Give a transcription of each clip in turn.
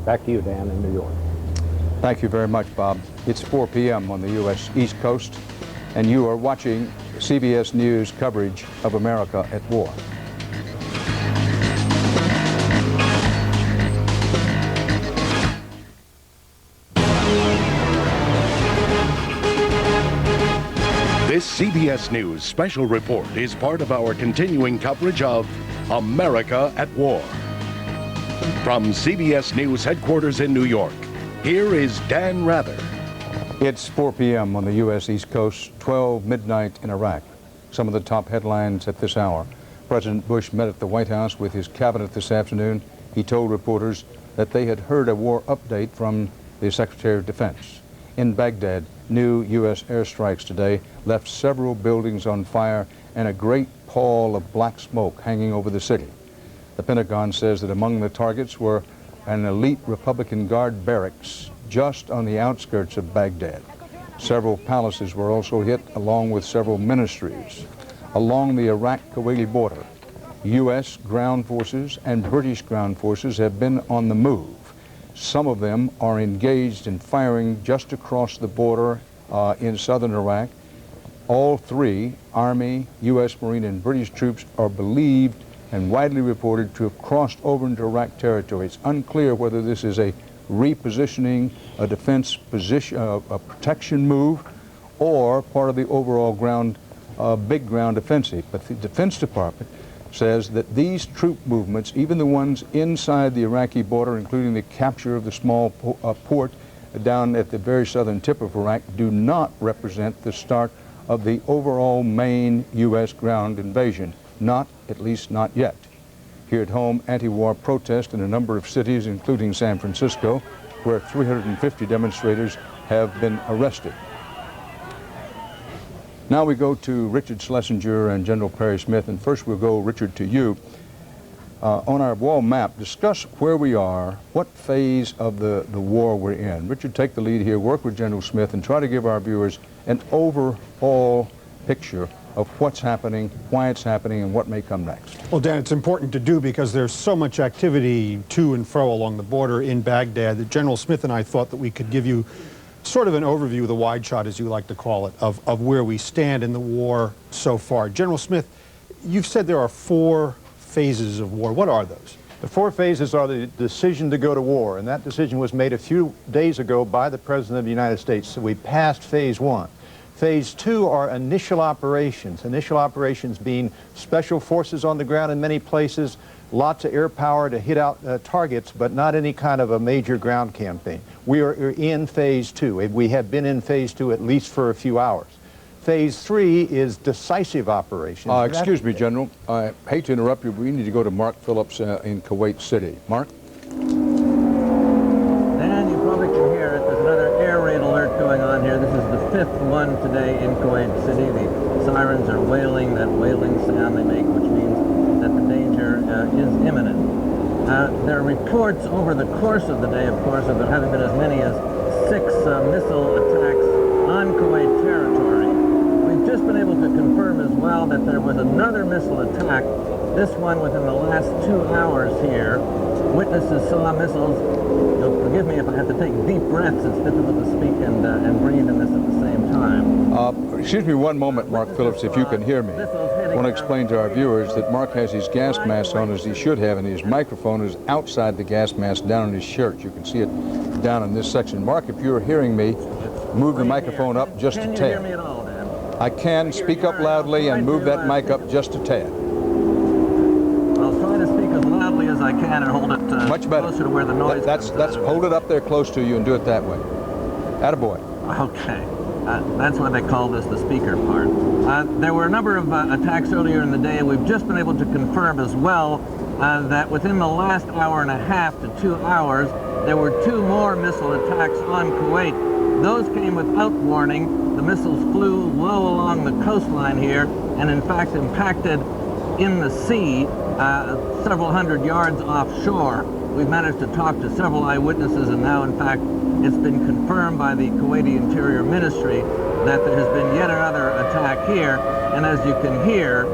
Back to you, Dan, in New York. Thank you very much, Bob. It's 4 p.m. on the U.S. East Coast, and you are watching CBS News coverage of America at War. This CBS News special report is part of our continuing coverage of America at War. From CBS News headquarters in New York, here is Dan Rather. It's 4 p.m. on the U.S. East Coast, 12 midnight in Iraq. Some of the top headlines at this hour. President Bush met at the White House with his cabinet this afternoon. He told reporters that they had heard a war update from the Secretary of Defense. In Baghdad, new U.S. airstrikes today left several buildings on fire and a great pall of black smoke hanging over the city. The Pentagon says that among the targets were an elite Republican Guard barracks just on the outskirts of Baghdad. Several palaces were also hit, along with several ministries. Along the Iraq-Kuwaiti border, U.S. ground forces and British ground forces have been on the move. Some of them are engaged in firing just across the border in southern Iraq. All three, Army, U.S. Marine, and British troops, are believed and widely reported to have crossed over into Iraq territory. It's unclear whether this is a repositioning, a defense position, a protection move, or part of the overall big ground offensive. But the Defense Department says that these troop movements, even the ones inside the Iraqi border, including the capture of the small port down at the very southern tip of Iraq, do not represent the start of the overall main U.S. ground invasion. Not, at least not yet. Here at home, anti-war protests in a number of cities, including San Francisco, where 350 demonstrators have been arrested. Now we go to Richard Schlesinger and General Perry Smith, and first we'll go, Richard, to you. On our wall map, discuss where we are, what phase of the war we're in. Richard, take the lead here, work with General Smith, and try to give our viewers an overall picture of what's happening, why it's happening, and what may come next. Well, Dan, it's important to do because there's so much activity to and fro along the border in Baghdad that General Smith and I thought that we could give you sort of an overview, the wide shot, as you like to call it, of where we stand in the war so far. General Smith, you've said there are 4 phases of war. What are those? The 4 phases are the decision to go to war, and that decision was made a few days ago by the President of the United States. So we passed phase 1. Phase 2 are initial operations being special forces on the ground in many places, lots of air power to hit out targets, but not any kind of a major ground campaign. We are in phase 2. We have been in phase 2 at least for a few hours. Phase 3 is decisive operations. Excuse me, General. I hate to interrupt you, but we need to go to Mark Phillips in Kuwait City. Mark? Dan, you probably can hear it. There's another air raid alert going on here. This is the 5th one today in Kuwait City. The sirens are wailing, that wailing sound they make, which means that the danger is imminent. There are reports over the course of the day, of course, of there having been as many as 6 missile attacks on Kuwait territory. We've just been able to confirm as well that there was another missile attack, this one within the last 2 hours here. Witnesses saw missiles. You'll forgive me if I have to take deep breaths. It's difficult to speak and breathe in this at the same time. Excuse me one moment, Mark Phillips, if you can hear me. I want to explain to our viewers that Mark has his gas mask on, as he should have, and his microphone is outside the gas mask down in his shirt. You can see it down in this section. Mark, if you're hearing me, move the microphone up just a tad. Can you hear me at all, Dan? I can. Speak up loudly and move that mic up just a tad. I'll try to speak as loudly as I can and hold it Much better. closer to where the noise That's hold it up there close to you and do it that way. Attaboy. Okay. That's why they call this the speaker part. There were a number of attacks earlier in the day, and we've just been able to confirm as well that within the last hour and a half to 2 hours, there were 2 more missile attacks on Kuwait. Those came without warning. The missiles flew low along the coastline here and in fact impacted in the sea several hundred yards offshore. We've managed to talk to several eyewitnesses, and now in fact it's been confirmed by the Kuwaiti Interior Ministry that there has been yet another attack here, and as you can hear,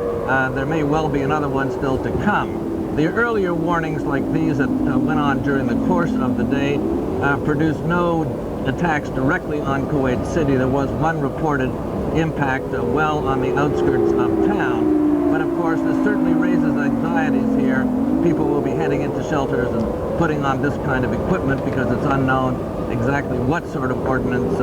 there may well be another one still to come. The earlier warnings like these that went on during the course of the day produced no attacks directly on Kuwait City. There was one reported impact well on the outskirts of town. But of course, this certainly raises anxieties here. People will be heading into shelters and putting on this kind of equipment because it's unknown exactly what sort of ordnance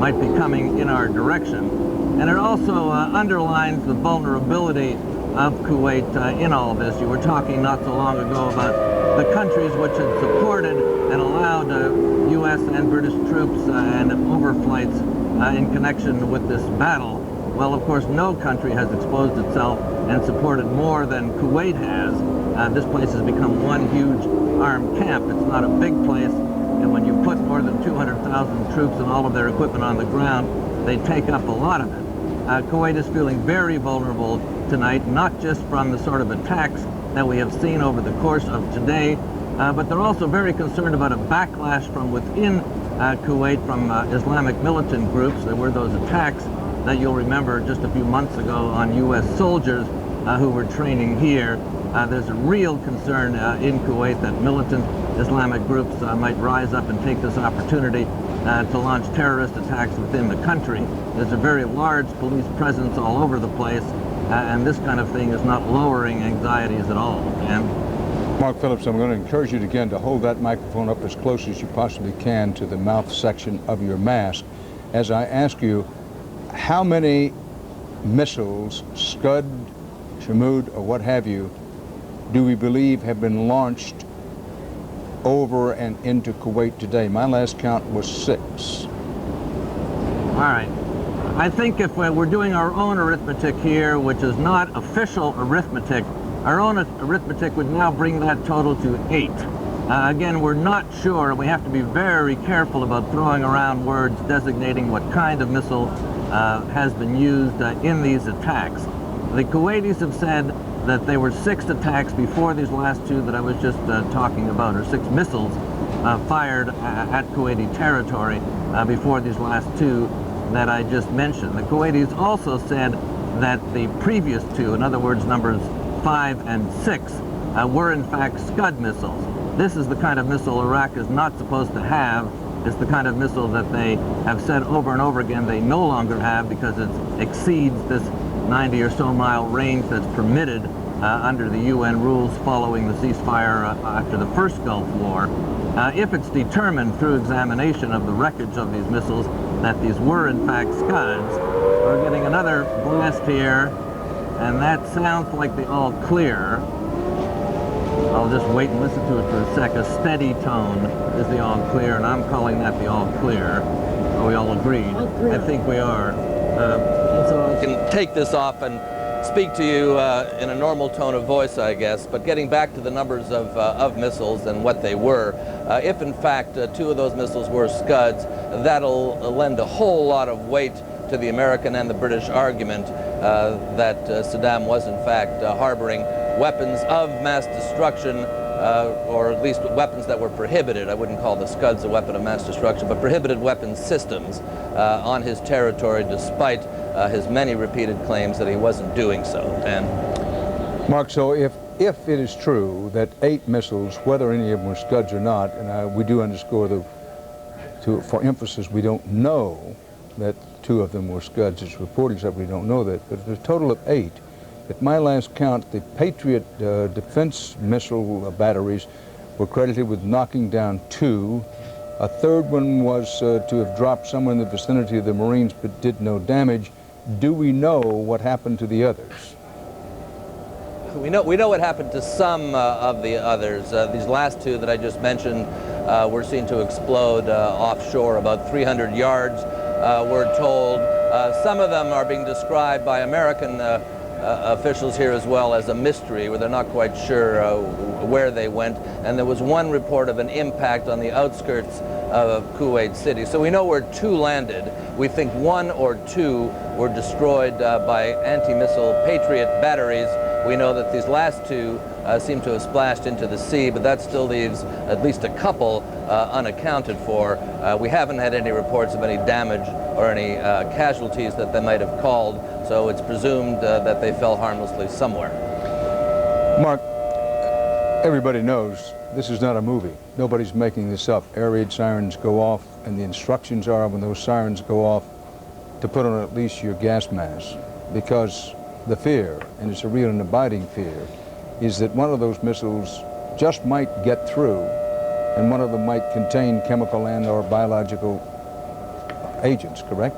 might be coming in our direction. And it also underlines the vulnerability of Kuwait in all this. You were talking not so long ago about the countries which had supported and allowed U.S. and British troops and overflights in connection with this battle. Well, of course, no country has exposed itself and supported more than Kuwait has. This place has become one huge armed camp. It's not a big place, and when you put more than 200,000 troops and all of their equipment on the ground, they take up a lot of it. Kuwait is feeling very vulnerable tonight, not just from the sort of attacks that we have seen over the course of today, but they're also very concerned about a backlash from within Kuwait from Islamic militant groups. There were those attacks that you'll remember just a few months ago on U.S. soldiers who were training here. There's a real concern in Kuwait that militant Islamic groups might rise up and take this opportunity to launch terrorist attacks within the country. There's a very large police presence all over the place, and this kind of thing is not lowering anxieties at all. And Mark Phillips, I'm going to encourage you again to hold that microphone up as close as you possibly can to the mouth section of your mask as I ask you, how many missiles, Scud, Shamood, or what have you, do we believe have been launched over and into Kuwait today? My last count was 6. All right. I think if we're doing our own arithmetic here, which is not official arithmetic, our own arithmetic would now bring that total to 8. Again, we're not sure, and we have to be very careful about throwing around words designating what kind of missile has been used in these attacks. The Kuwaitis have said that there were 6 attacks before these last 2 that I was just talking about, or 6 missiles fired at Kuwaiti territory before these last 2 that I just mentioned. The Kuwaitis also said that the previous 2, in other words, numbers 5 and 6, were in fact Scud missiles. This is the kind of missile Iraq is not supposed to have. It's the kind of missile that they have said over and over again they no longer have because it exceeds this 90 or so mile range that's permitted under the UN rules following the ceasefire after the first Gulf War. If it's determined through examination of the wreckage of these missiles that these were in fact Scuds, we're getting another blast here, and that sounds like the all clear. I'll just wait and listen to it for a sec. A steady tone is the all clear, and I'm calling that the all clear. Are we all agreed? I think we are. So I can take this off and speak to you in a normal tone of voice, I guess, but getting back to the numbers of missiles and what they were, if in fact 2 of those missiles were Scuds, that'll lend a whole lot of weight to the American and the British argument that Saddam was in fact harboring weapons of mass destruction, or at least weapons that were prohibited. I wouldn't call the Scuds a weapon of mass destruction, but prohibited weapons systems on his territory, despite his many repeated claims that he wasn't doing so. Dan? Mark, so if it is true that 8 missiles, whether any of them were Scuds or not, and we do underscore for emphasis, we don't know that 2 of them were Scuds. It's reported that we don't know that, but there's a total of 8. At my last count, the Patriot defense missile batteries were credited with knocking down 2. A third one was to have dropped somewhere in the vicinity of the Marines but did no damage. Do we know what happened to the others? We know what happened to some of the others. These last 2 that I just mentioned were seen to explode offshore about 300 yards, we're told. Some of them are being described by American officials here as well as a mystery, where they're not quite sure where they went. And there was one report of an impact on the outskirts of Kuwait City. So we know where 2 landed. We think 1 or 2 were destroyed by anti-missile Patriot batteries. We know that these last 2 seem to have splashed into the sea, but that still leaves at least a couple unaccounted for. We haven't had any reports of any damage or any casualties that they might have called, so it's presumed that they fell harmlessly somewhere. Mark, Everybody knows this is not a movie. Nobody's making this up. Air raid sirens go off, and the instructions are when those sirens go off to put on at least your gas mask, because the fear, and it's a real and abiding fear, is that one of those missiles just might get through, and one of them might contain chemical and or biological agents, correct?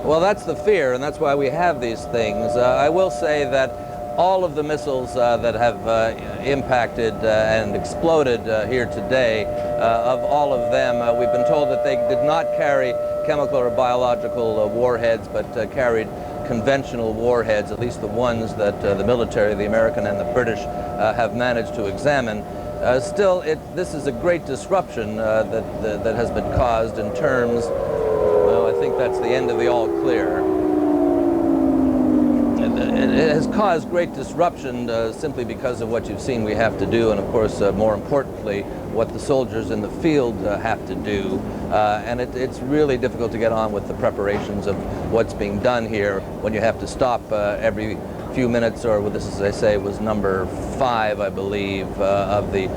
Well, that's the fear, and that's why we have these things. I will say that all of the missiles that have impacted and exploded here today, of all of them, we've been told that they did not carry chemical or biological warheads, but carried conventional warheads, at least the ones that the military, the American and the British, have managed to examine. Still, this is a great disruption that has been caused in terms, well, I think that's the end of the all clear. It has caused great disruption simply because of what you've seen we have to do, and of course, more importantly, what the soldiers in the field have to do. And it's really difficult to get on with the preparations of what's being done here when you have to stop every few minutes, or this, as I say, was number 5, I believe, of the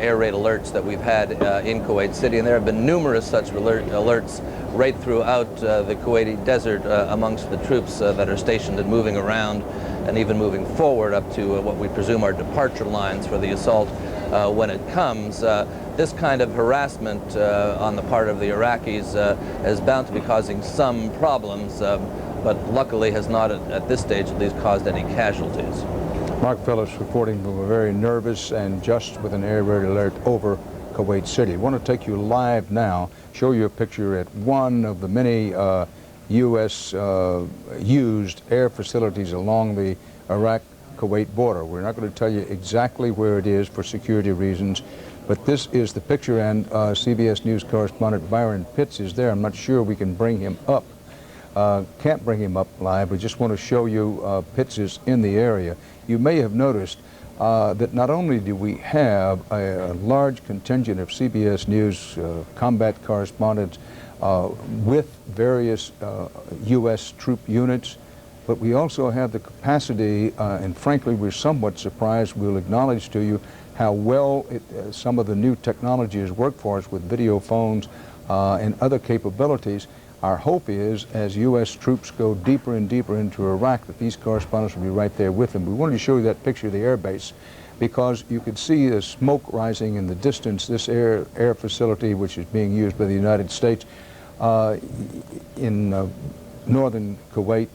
air raid alerts that we've had in Kuwait City, and there have been numerous such alerts right throughout the Kuwaiti desert amongst the troops that are stationed and moving around, and even moving forward up to what we presume are departure lines for the assault when it comes. This kind of harassment on the part of the Iraqis is bound to be causing some problems, but luckily has not, at this stage at least, caused any casualties. Mark Phillips reporting from a very nervous and just with an air raid alert over Kuwait City. I want to take you live now, show you a picture at one of the many U.S. used air facilities along the Iraq-Kuwait border. We're not going to tell you exactly where it is for security reasons, but this is the picture, and CBS News correspondent Byron Pitts is there. I'm not sure we can bring him up. Can't bring him up live. We just want to show you Pitts is in the area. You may have noticed that not only do we have a large contingent of CBS News combat correspondents with various U.S. troop units, but we also have the capacity, and frankly we're somewhat surprised, we'll acknowledge to you how well some of the new technology has worked for us with video phones and other capabilities. Our hope is, as U.S. troops go deeper and deeper into Iraq, that these correspondents will be right there with them. We wanted to show you that picture of the air base because you could see the smoke rising in the distance. This air facility, which is being used by the United States in northern Kuwait,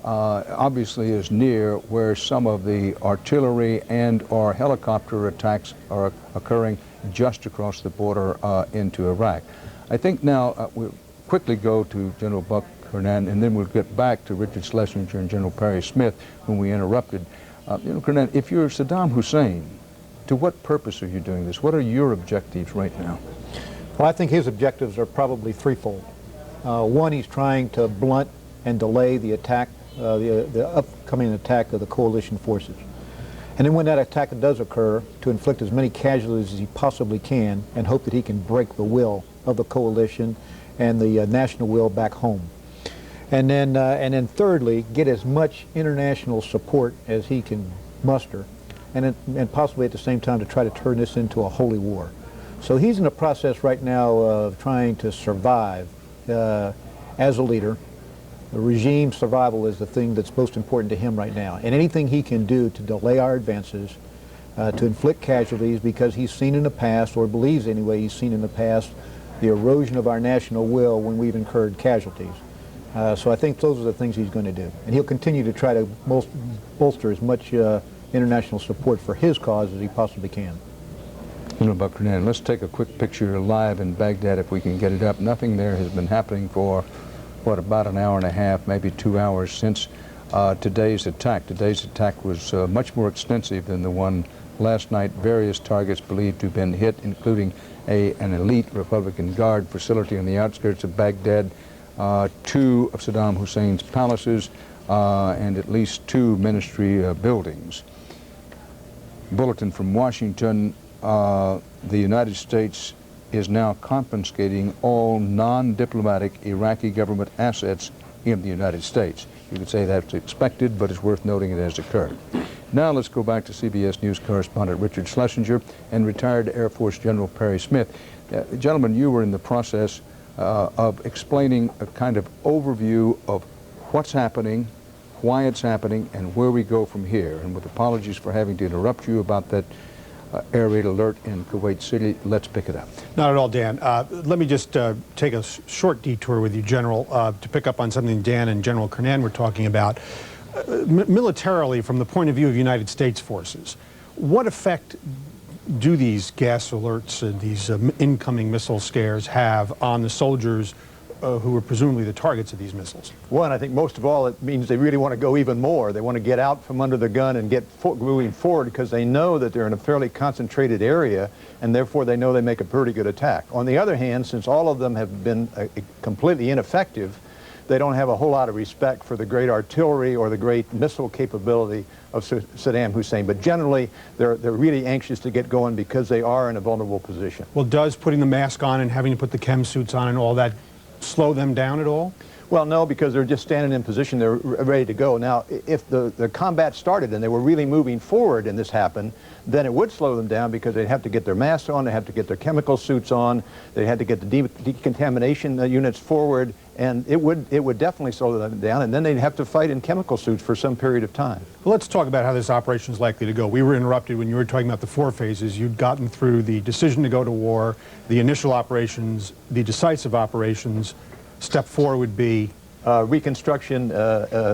obviously is near where some of the artillery and or helicopter attacks are occurring just across the border into Iraq. I think now we'll quickly go to General Buck Kernan, and then we'll get back to Richard Schlesinger and General Perry Smith, whom we interrupted. General Kernan, if you're Saddam Hussein, to what purpose are you doing this? What are your objectives right now? Well, I think his objectives are probably threefold. One, he's trying to blunt and delay the attack, the upcoming attack of the coalition forces. And then when that attack does occur, to inflict as many casualties as he possibly can and hope that he can break the will of the coalition and the national will back home. And then thirdly, get as much international support as he can muster, and possibly at the same time to try to turn this into a holy war. So he's in the process right now of trying to survive as a leader. The regime survival is the thing that's most important to him right now. And anything he can do to delay our advances, to inflict casualties, because he's seen in the past, or believes anyway he's seen in the past, the erosion of our national will when we've incurred casualties. So I think those are the things he's going to do. And he'll continue to try to bolster as much international support for his cause as he possibly can. General Buck Kernan, let's take a quick picture live in Baghdad if we can get it up. Nothing there has been happening for, what, about an hour and a half, maybe 2 hours since today's attack. Today's attack was much more extensive than the one last night. Various targets believed to have been hit, including an elite Republican Guard facility on the outskirts of Baghdad, 2 of Saddam Hussein's palaces, and at least 2 ministry buildings. Bulletin from Washington, the United States is now confiscating all non-diplomatic Iraqi government assets in the United States. You could say that's expected, but it's worth noting it has occurred. Now let's go back to CBS News correspondent Richard Schlesinger and retired Air Force General Perry Smith. Gentlemen, you were in the process of explaining a kind of overview of what's happening, why it's happening, and where we go from here. And with apologies for having to interrupt you about that air raid alert in Kuwait City, let's pick it up. Not at all, Dan. Let me just take a short detour with you, General, to pick up on something Dan and General Kernan were talking about. Militarily, from the point of view of United States forces, what effect do these gas alerts and these incoming missile scares have on the soldiers who were presumably the targets of these missiles? One, I think most of all it means they really want to go even more. They want to get out from under the gun and get moving forward because they know that they're in a fairly concentrated area, and therefore they know they make a pretty good attack. On the other hand, since all of them have been completely ineffective, they don't have a whole lot of respect for the great artillery or the great missile capability of Saddam Hussein. But generally, they're really anxious to get going because they are in a vulnerable position. Well, does putting the mask on and having to put the chem suits on and all that slow them down at all? Well, no, because they're just standing in position. They're ready to go. Now, if the combat started and they were really moving forward and this happened, then it would slow them down because they'd have to get their masks on, they'd have to get their chemical suits on, they had to get the decontamination units forward, and it would definitely slow them down, and then they'd have to fight in chemical suits for some period of time. Well, let's talk about how this operation is likely to go. We were interrupted when you were talking about the 4 phases. You'd gotten through the decision to go to war, the initial operations, the decisive operations. Step 4 would be reconstruction,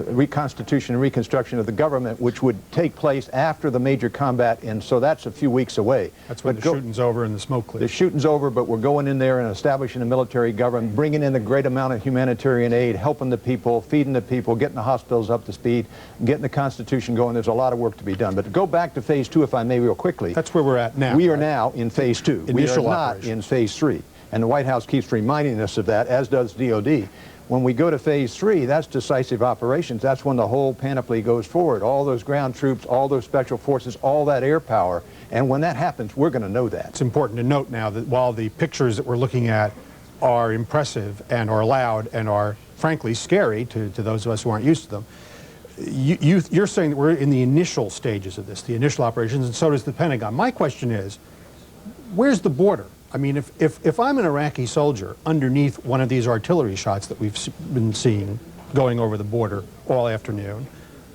reconstitution and reconstruction of the government, which would take place after the major combat, and so that's a few weeks away. That's when the shooting's over and the smoke clears. The shooting's over, but we're going in there and establishing a military government, bringing in a great amount of humanitarian aid, helping the people, feeding the people, getting the hospitals up to speed, getting the Constitution going. There's a lot of work to be done. But to go back to phase 2, if I may, real quickly. That's where we're at now. We are now in phase 2. Initial we are not operation. in phase 3. And the White House keeps reminding us of that, as does DOD. When we go to phase 3, that's decisive operations. That's when the whole panoply goes forward. All those ground troops, all those special forces, all that air power. And when that happens, we're going to know that. It's important to note now that while the pictures that we're looking at are impressive and are loud and are, frankly, scary to those of us who aren't used to them, you're saying that we're in the initial stages of this, the initial operations, and so does the Pentagon. My question is, where's the border? I mean, if I'm an Iraqi soldier underneath one of these artillery shots that we've been seeing going over the border all afternoon,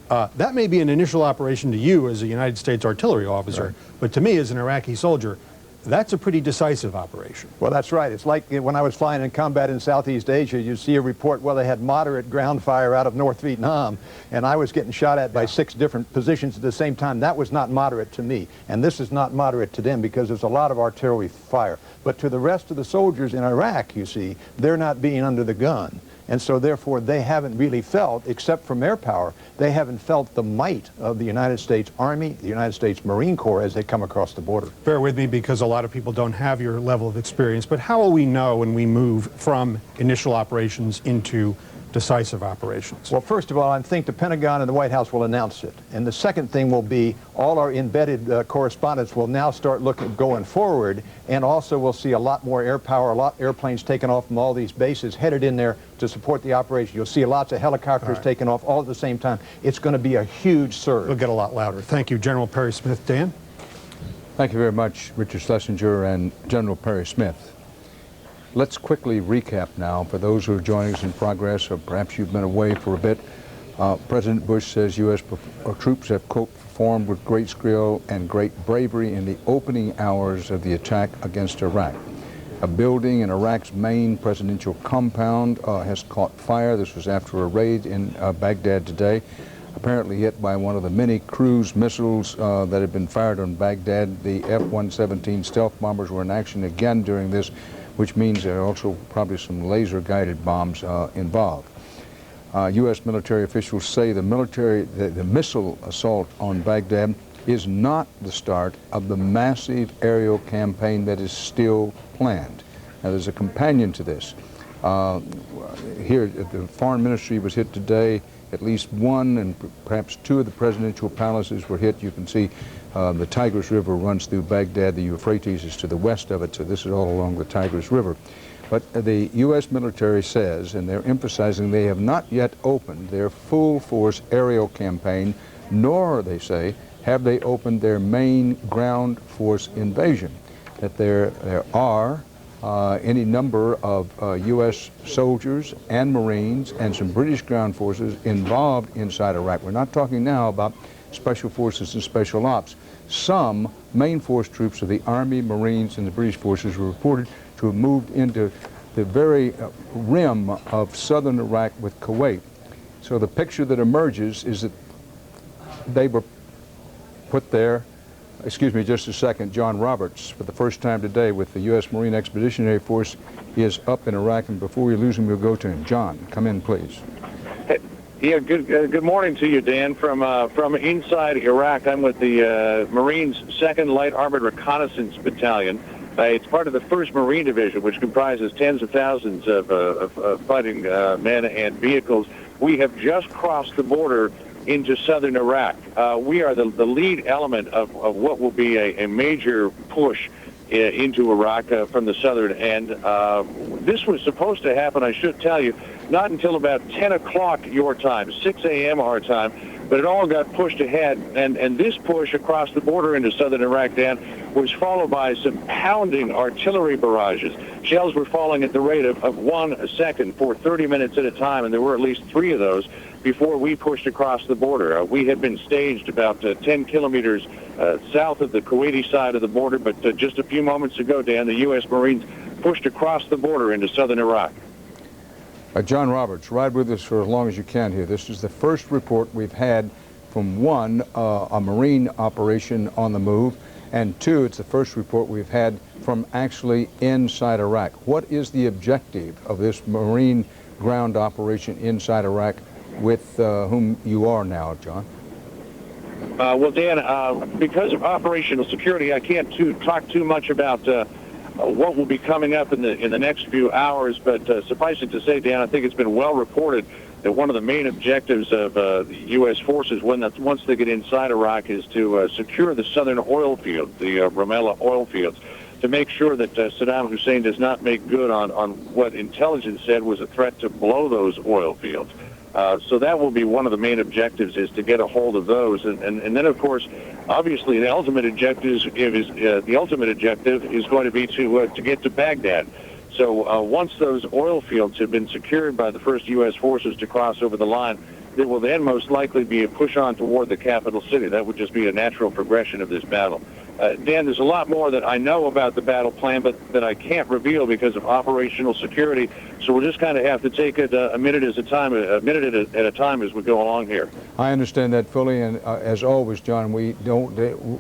that may be an initial operation to you as a United States artillery officer, right. But to me as an Iraqi soldier, that's a pretty decisive operation. Well, that's right. It's like when I was flying in combat in Southeast Asia, you see a report, well, they had moderate ground fire out of North Vietnam, and I was getting shot at by 6 different positions at the same time. That was not moderate to me, and this is not moderate to them because there's a lot of artillery fire. But to the rest of the soldiers in Iraq, you see, they're not being under the gun. And so, therefore, they haven't really felt, except from air power, they haven't felt the might of the United States Army, the United States Marine Corps as they come across the border. Bear with me because a lot of people don't have your level of experience, but how will we know when we move from initial operations into decisive operations? Well, first of all, I think the Pentagon and the White House will announce it. And the second thing will be all our embedded correspondents will now start going forward, and also we'll see a lot more air power, a lot airplanes taking off from all these bases headed in there to support the operation. You'll see lots of helicopters taking off all at the same time. It's going to be a huge surge. It'll get a lot louder. Thank you, General Perry Smith. Dan? Thank you very much, Richard Schlesinger and General Perry Smith. Let's quickly recap now for those who are joining us in progress, or perhaps you've been away for a bit. President Bush says U.S. troops have, quote, performed with great skill and great bravery in the opening hours of the attack against Iraq. A building in Iraq's main presidential compound has caught fire. This was after a raid in Baghdad today, apparently hit by one of the many cruise missiles that had been fired on Baghdad. The F-117 stealth bombers were in action again during this, which means there are also probably some laser-guided bombs involved. U.S. military officials say the missile assault on Baghdad is not the start of the massive aerial campaign that is still planned. Now, there's a companion to this. Here, the Foreign Ministry was hit today. At least 1 and perhaps 2 of the presidential palaces were hit. You can see the Tigris River runs through Baghdad. The Euphrates is to the west of it, so this is all along the Tigris River. But the U.S. military says, and they're emphasizing, they have not yet opened their full-force aerial campaign, nor, they say, have they opened their main ground force invasion. That there are any number of U.S. soldiers and Marines and some British ground forces involved inside Iraq. We're not talking now about special forces and special ops. Some main force troops of the Army, Marines, and the British forces were reported to have moved into the very rim of southern Iraq with Kuwait. So the picture that emerges is that they were put there. Excuse me just a second. John Roberts, for the first time today with the U.S. Marine Expeditionary Force, is up in Iraq, and before we lose him, we'll go to him. John, come in, please. Yeah, good morning to you, Dan. From inside Iraq, I'm with the Marines 2nd Light Armored Reconnaissance Battalion. It's part of the 1st Marine Division, which comprises tens of thousands of fighting men and vehicles. We have just crossed the border into southern Iraq. We are the lead element of what will be a major push into Iraq from the southern end. This was supposed to happen, I should tell you, not until about 10 o'clock your time, 6 a.m. our time, but it all got pushed ahead. And this push across the border into southern Iraq, Dan, was followed by some pounding artillery barrages. Shells were falling at the rate of 1 second for 30 minutes at a time, and there were at least 3 of those before we pushed across the border. We had been staged about 10 kilometers south of the Kuwaiti side of the border, but just a few moments ago, Dan, the U.S. Marines pushed across the border into southern Iraq. John Roberts, ride with us for as long as you can here. This is the first report we've had from one, a Marine operation on the move, and 2, it's the first report we've had from actually inside Iraq. What is the objective of this Marine ground operation inside Iraq with whom you are now, John? Well, Dan, because of operational security, I can't talk too much about what will be coming up in the next few hours, but suffice it to say, Dan, I think it's been well reported that one of the main objectives of the U.S. forces once they get inside Iraq is to secure the southern oil field, the Ramallah oil fields, to make sure that Saddam Hussein does not make good on what intelligence said was a threat to blow those oil fields. So that will be one of the main objectives, is to get a hold of those. And then, of course, obviously the ultimate objective is going to be to get to Baghdad. So once those oil fields have been secured by the first U.S. forces to cross over the line, there will then most likely be a push on toward the capital city. That would just be a natural progression of this battle. Dan, there's a lot more that I know about the battle plan, but that I can't reveal because of operational security. So we'll just kind of have to take it a minute at a time as we go along here. I understand that fully, and as always, John, we don't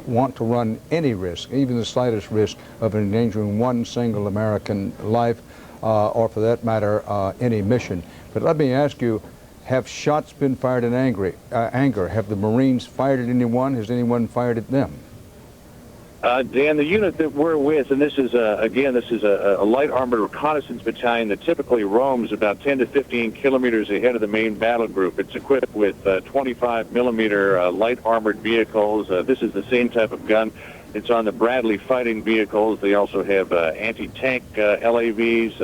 want to run any risk, even the slightest risk, of endangering one single American life, or for that matter, any mission. But let me ask you, have shots been fired in anger? Have the Marines fired at anyone? Has anyone fired at them? Dan, the unit that we're with, and this is a light armored reconnaissance battalion that typically roams about 10 to 15 kilometers ahead of the main battle group. It's equipped with 25 millimeter light armored vehicles. This is the same type of gun. It's on the Bradley fighting vehicles. They also have anti-tank LAVs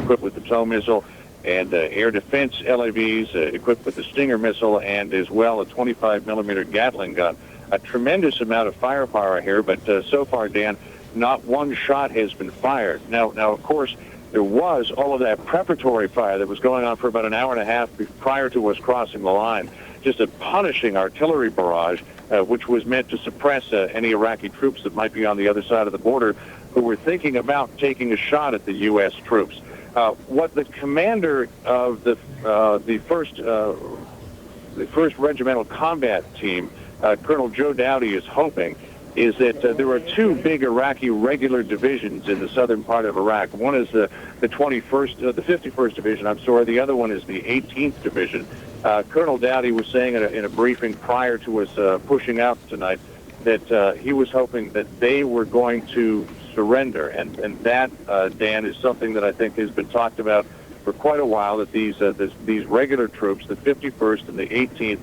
equipped with the tow missile, and air defense LAVs equipped with the Stinger missile, and as well a 25 millimeter Gatling gun. A tremendous amount of firepower here, but so far, Dan, not one shot has been fired. Now, of course, there was all of that preparatory fire that was going on for about an hour and a half prior to us crossing the line. Just a punishing artillery barrage, which was meant to suppress any Iraqi troops that might be on the other side of the border who were thinking about taking a shot at the U.S. troops. What the commander of the first Regimental Combat Team, Colonel Joe Dowdy, is hoping is that there are 2 big Iraqi regular divisions in the southern part of Iraq. One is the 51st Division, I'm sorry. The other one is the 18th Division. Colonel Dowdy was saying in a briefing prior to us pushing out tonight that he was hoping that they were going to surrender. And that, Dan, is something that I think has been talked about for quite a while, that these regular troops, the 51st and the 18th,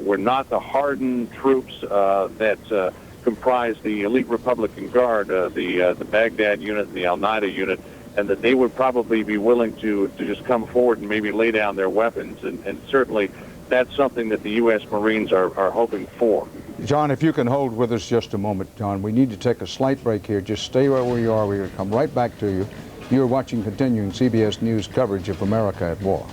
were not the hardened troops that comprise the elite Republican Guard, the Baghdad unit and the Al-Qaeda unit, and that they would probably be willing to just come forward and maybe lay down their weapons. And certainly that's something that the U.S. Marines are hoping for. John, if you can hold with us just a moment, John, we need to take a slight break here. Just stay right where you are. We're going to come right back to you. You're watching continuing CBS News coverage of America at War.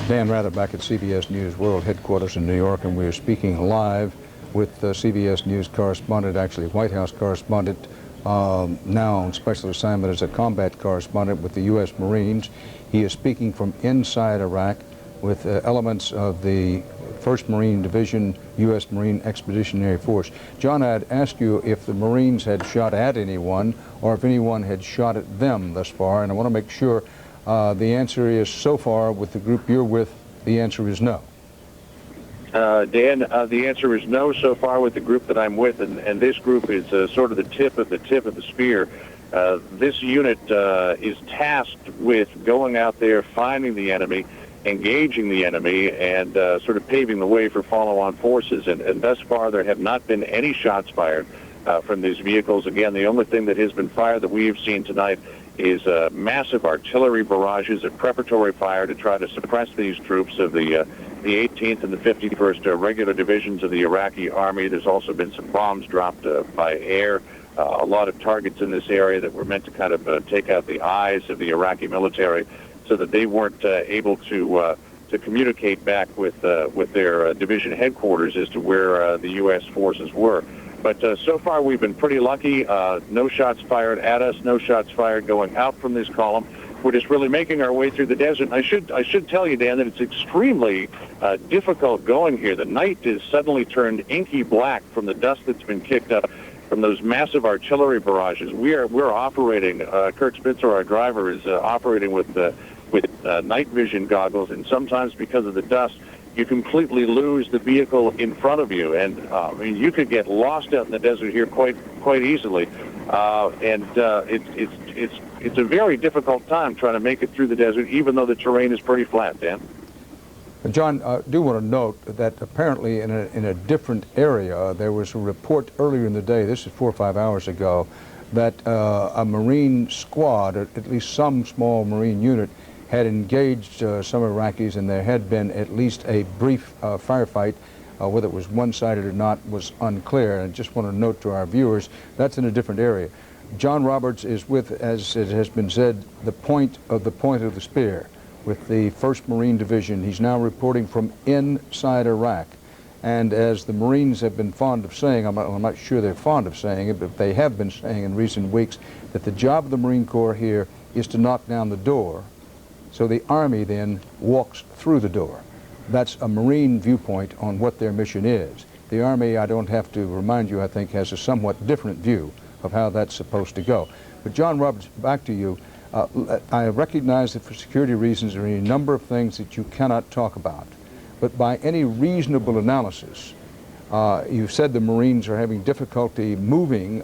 Dan Rather back at CBS News World Headquarters in New York, and we are speaking live with CBS News correspondent, actually White House correspondent, now on special assignment as a combat correspondent with the U.S. Marines. He is speaking from inside Iraq with elements of the 1st Marine Division, U.S. Marine Expeditionary Force. John, I'd ask you if the Marines had shot at anyone or if anyone had shot at them thus far, and I want to make sure the answer is, so far with the group you're with, the answer is no. Dan, the answer is no so far with the group that I'm with, and this group is sort of the tip of the spear. This unit is tasked with going out there, finding the enemy, engaging the enemy, and sort of paving the way for follow-on forces. And thus far, there have not been any shots fired from these vehicles. Again, the only thing that has been fired that we have seen tonight is massive artillery barrages of preparatory fire to try to suppress these troops of the 18th and the 51st regular divisions of the Iraqi army. There's also been some bombs dropped by air, a lot of targets in this area that were meant to kind of take out the eyes of the Iraqi military so that they weren't able to communicate back with their division headquarters as to where the U.S. forces were. But so far, we've been pretty lucky. No shots fired at us, no shots fired going out from this column. We're just really making our way through the desert. And I should tell you, Dan, that it's extremely difficult going here. The night is suddenly turned inky black from the dust that's been kicked up from those massive artillery barrages. We're operating. Kirk Spitzer, our driver, is operating with night vision goggles, and sometimes because of the dust, you completely lose the vehicle in front of you, and I mean, you could get lost out in the desert here quite easily, and it's a very difficult time trying to make it through the desert, even though the terrain is pretty flat, Dan. John, I do want to note that apparently in a different area, there was a report earlier in the day, this is 4 or 5 hours ago, that a Marine squad, or at least some small Marine unit, had engaged some Iraqis, and there had been at least a brief firefight. Whether it was one-sided or not was unclear. And I just want to note to our viewers, that's in a different area. John Roberts is with, as it has been said, the point of the spear with the 1st Marine Division. He's now reporting from inside Iraq. And as the Marines have been fond of saying, I'm not sure they're fond of saying it, but they have been saying in recent weeks that the job of the Marine Corps here is to knock down the door, so the Army then walks through the door. That's a Marine viewpoint on what their mission is. The Army, I don't have to remind you, I think, has a somewhat different view of how that's supposed to go. But John Roberts, back to you. I recognize that for security reasons there are a number of things that you cannot talk about. But by any reasonable analysis, you said the Marines are having difficulty moving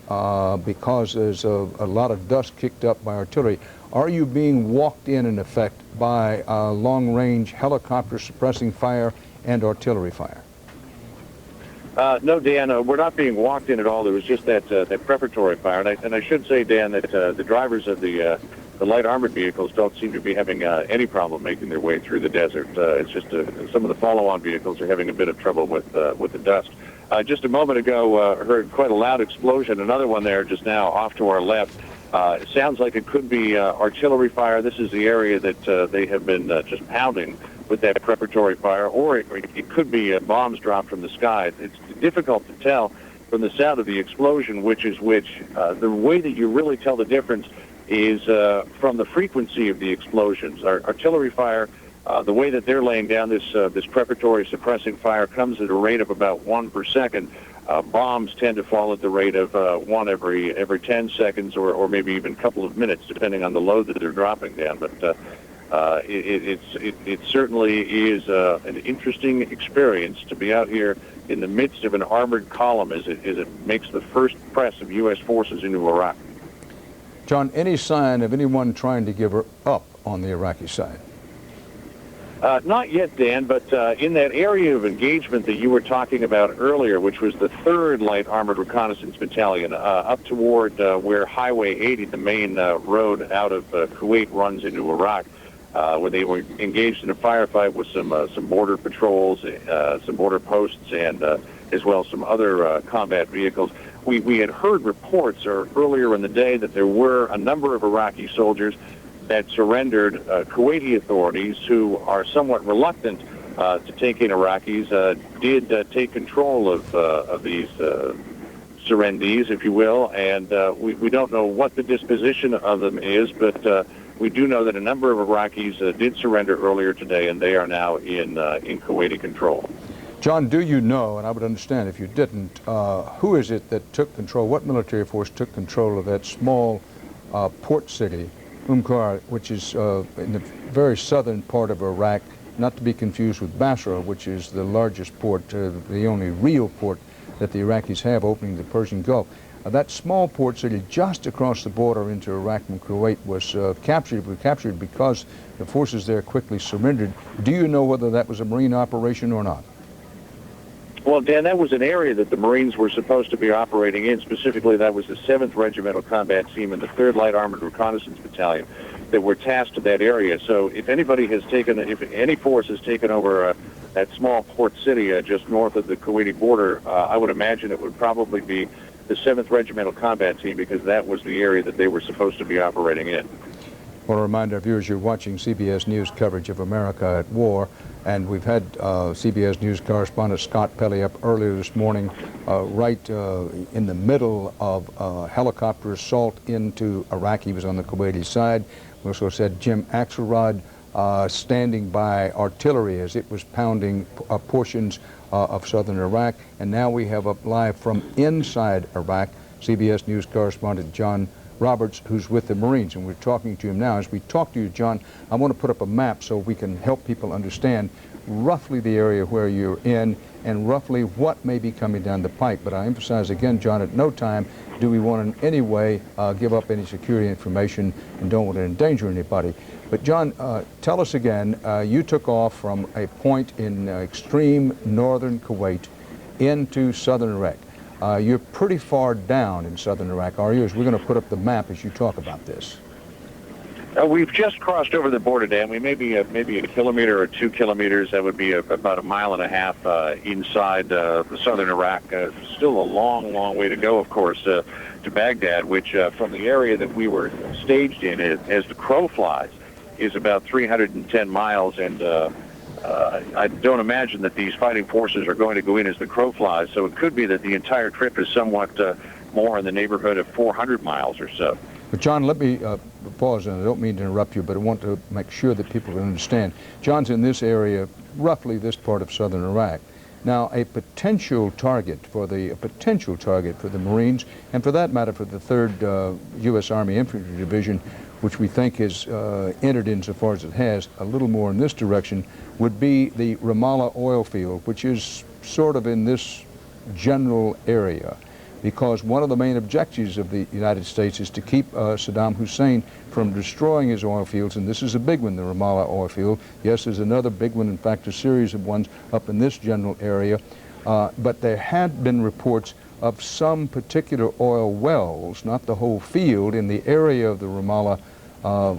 because there's a lot of dust kicked up by artillery. Are you being walked in effect, by long-range helicopter suppressing fire and artillery fire? No, Dan, we're not being walked in at all. There was just that preparatory fire. And I should say, Dan, that the drivers of the light armored vehicles don't seem to be having any problem making their way through the desert. It's just some of the follow-on vehicles are having a bit of trouble with the dust. Just a moment ago, heard quite a loud explosion. Another one there just now off to our left. It sounds like it could be artillery fire. This is the area that they have been just pounding with that preparatory fire, or it could be bombs dropped from the sky. It's difficult to tell from the sound of the explosion which is which. The way that you really tell the difference is from the frequency of the explosions. Artillery fire, the way that they're laying down this preparatory suppressing fire, comes at a rate of about 1 per second. Bombs tend to fall at the rate of 1 every 10 seconds, or maybe even a couple of minutes, depending on the load that they're dropping down. But it certainly is an interesting experience to be out here in the midst of an armored column as it makes the first press of U.S. forces into Iraq. John, any sign of anyone trying to give her up on the Iraqi side? Not yet, Dan, but in that area of engagement that you were talking about earlier, which was the 3rd Light Armored Reconnaissance Battalion, up toward where Highway 80, the main road out of Kuwait, runs into Iraq, where they were engaged in a firefight with some border patrols, some border posts, and as well as some other combat vehicles. We had heard reports earlier in the day that there were a number of Iraqi soldiers that surrendered. Kuwaiti authorities, who are somewhat reluctant to take in Iraqis, did take control of these surrendees, if you will, and we don't know what the disposition of them is, but we do know that a number of Iraqis did surrender earlier today, and they are now in Kuwaiti control. John, do you know, and I would understand if you didn't, who is it that took control, what military force took control of that small port city, which is in the very southern part of Iraq, not to be confused with Basra, which is the largest port, the only real port that the Iraqis have opening the Persian Gulf. That small port city just across the border into Iraq from Kuwait was captured because the forces there quickly surrendered. Do you know whether that was a Marine operation or not? Well, Dan, that was an area that the Marines were supposed to be operating in. Specifically, that was the 7th Regimental Combat Team and the 3rd Light Armored Reconnaissance Battalion that were tasked to that area. So if any force has taken over that small port city just north of the Kuwaiti border, I would imagine it would probably be the 7th Regimental Combat Team, because that was the area that they were supposed to be operating in. I want to remind our viewers you're watching CBS News coverage of America at War, and we've had CBS News correspondent Scott Pelley up earlier this morning, right in the middle of helicopter assault into Iraq. He was on the Kuwaiti side. We also said Jim Axelrod standing by artillery as it was pounding portions of southern Iraq. And now we have up live from inside Iraq, CBS News correspondent John Roberts, who's with the Marines, and we're talking to him now. As we talk to you, John, I want to put up a map so we can help people understand roughly the area where you're in and roughly what may be coming down the pike. But I emphasize again, John, at no time do we want in any way give up any security information and don't want to endanger anybody. But John, tell us again, you took off from a point in extreme northern Kuwait into southern Iraq. You're pretty far down in southern Iraq, are you? As we're going to put up the map as you talk about this. We've just crossed over the border, Dan. We may be maybe a kilometer or 2 kilometers. That would be about a mile and a half inside southern Iraq. Still a long, long way to go, of course, to Baghdad, which from the area that we were staged in, as the crow flies, is about 310 miles. And I don't imagine that these fighting forces are going to go in as the crow flies, so it could be that the entire trip is somewhat more in the neighborhood of 400 miles or so. But John, let me pause, and I don't mean to interrupt you, but I want to make sure that people can understand. John's in this area, roughly this part of southern Iraq. Now, a potential target for the Marines, and for that matter for the 3rd U.S. Army Infantry Division, which we think has entered insofar as it has a little more in this direction, would be the Ramallah oil field, which is sort of in this general area, because one of the main objectives of the United States is to keep Saddam Hussein from destroying his oil fields, and this is a big one, the Ramallah oil field. Yes, there's another big one, in fact, a series of ones up in this general area, but there had been reports of some particular oil wells, not the whole field, in the area of the Ramallah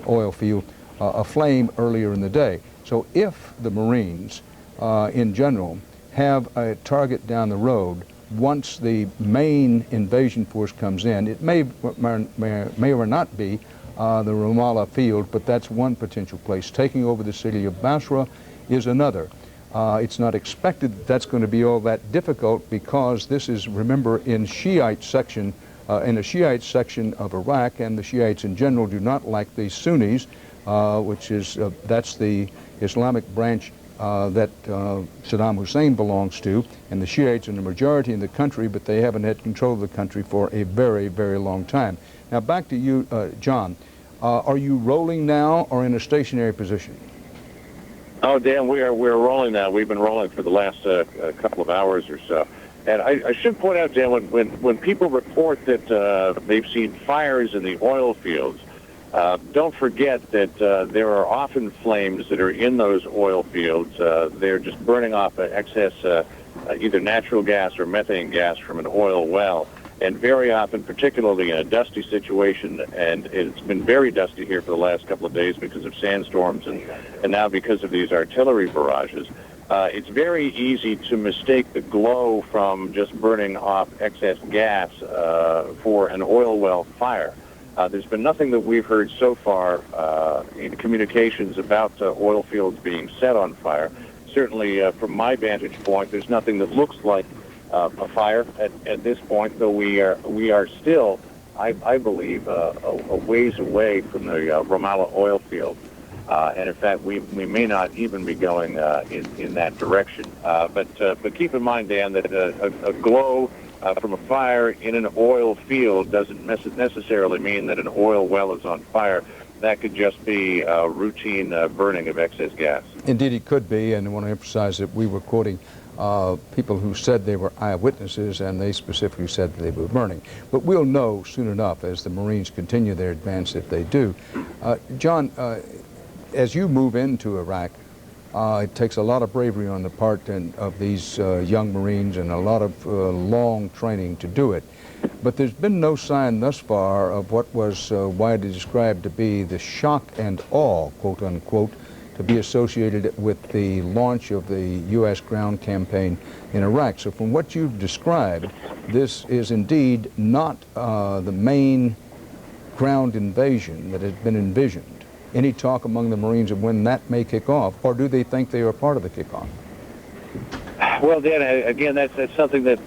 oil field aflame earlier in the day. So if the Marines, in general, have a target down the road, once the main invasion force comes in, it may or not be the Ramallah field, but that's one potential place. Taking over the city of Basra is another. It's not expected that that's going to be all that difficult, because this is, remember, in Shiite section, in a Shiite section of Iraq, and the Shiites in general do not like the Sunnis, which is, that's the Islamic branch that Saddam Hussein belongs to, and the Shiites are the majority in the country, but they haven't had control of the country for a very, very long time. Now back to you, John. Are you rolling now or in a stationary position? Oh, Dan, we're rolling now. We've been rolling for the last couple of hours or so. And I should point out, Dan, when people report that they've seen fires in the oil fields, Don't forget that there are often flames that are in those oil fields. They're just burning off excess either natural gas or methane gas from an oil well. And very often, particularly in a dusty situation, and it's been very dusty here for the last couple of days because of sandstorms and now because of these artillery barrages, it's very easy to mistake the glow from just burning off excess gas for an oil well fire. There's been nothing that we've heard so far in communications about oil fields being set on fire. Certainly, from my vantage point, there's nothing that looks like a fire at this point, though we are still, I believe, a ways away from the Ramallah oil field. And in fact, we may not even be going in that direction. But keep in mind, Dan, that a glow from a fire in an oil field doesn't necessarily mean that an oil well is on fire. That could just be routine burning of excess gas. Indeed, it could be, and I want to emphasize that we were quoting people who said they were eyewitnesses, and they specifically said that they were burning. But we'll know soon enough as the Marines continue their advance if they do. John, as you move into Iraq, it takes a lot of bravery on the part of these young Marines and a lot of long training to do it. But there's been no sign thus far of what was widely described to be the shock and awe, quote unquote, to be associated with the launch of the U.S. ground campaign in Iraq. So from what you've described, this is indeed not the main ground invasion that has been envisioned. Any talk among the Marines of when that may kick off, or do they think they are part of the kickoff? Well, Dan, again, that's something that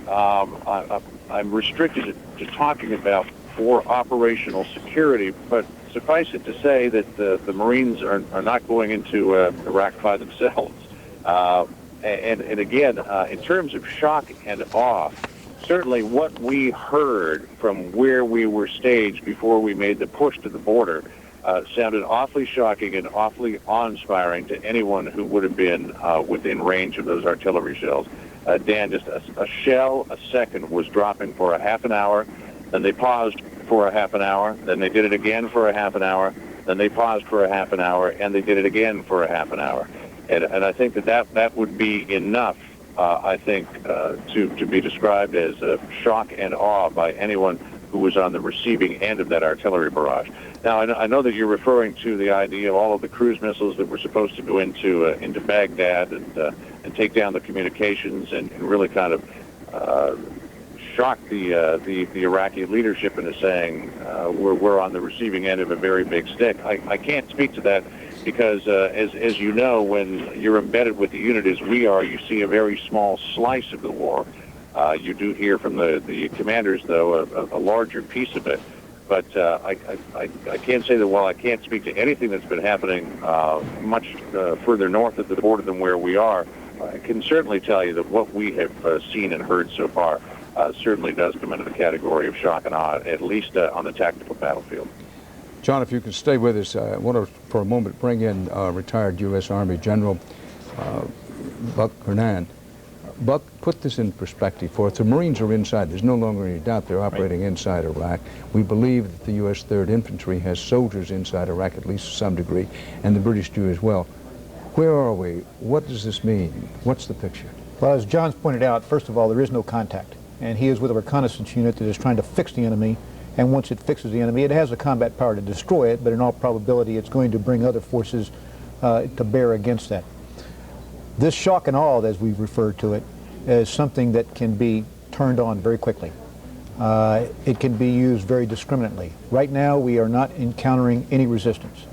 I'm restricted to talking about for operational security, but suffice it to say that the Marines are not going into Iraq by themselves. And again, in terms of shock and awe, certainly what we heard from where we were staged before we made the push to the border sounded awfully shocking and awfully awe-inspiring to anyone who would have been within range of those artillery shells. Dan, just a shell a second was dropping for a half an hour, then they paused for a half an hour, then they did it again for a half an hour, then they paused for a half an hour, and they did it again for a half an hour. And I think that would be enough, I think, to be described as shock and awe by anyone who was on the receiving end of that artillery barrage. Now, I know that you're referring to the idea of all of the cruise missiles that were supposed to go into Baghdad and take down the communications and really kind of shock the Iraqi leadership into saying we're on the receiving end of a very big stick. I can't speak to that because, as you know, when you're embedded with the unit as we are, you see a very small slice of the war. You do hear from the commanders, though, a larger piece of it. But I can't say that while I can't speak to anything that's been happening much further north of the border than where we are, I can certainly tell you that what we have seen and heard so far certainly does come into the category of shock and awe, at least on the tactical battlefield. John, if you can stay with us, I want to, for a moment, bring in retired U.S. Army General Buck Hernan. Buck, put this in perspective for us. The Marines are inside. There's no longer any doubt they're operating inside Iraq. We believe that the U.S. 3rd Infantry has soldiers inside Iraq, at least to some degree, and the British do as well. Where are we? What does this mean? What's the picture? Well, as John's pointed out, first of all, there is no contact. And he is with a reconnaissance unit that is trying to fix the enemy. And once it fixes the enemy, it has the combat power to destroy it, but in all probability, it's going to bring other forces to bear against that. This shock and awe, as we refer to it, is something that can be turned on very quickly. It can be used very discriminately. Right now, we are not encountering any resistance.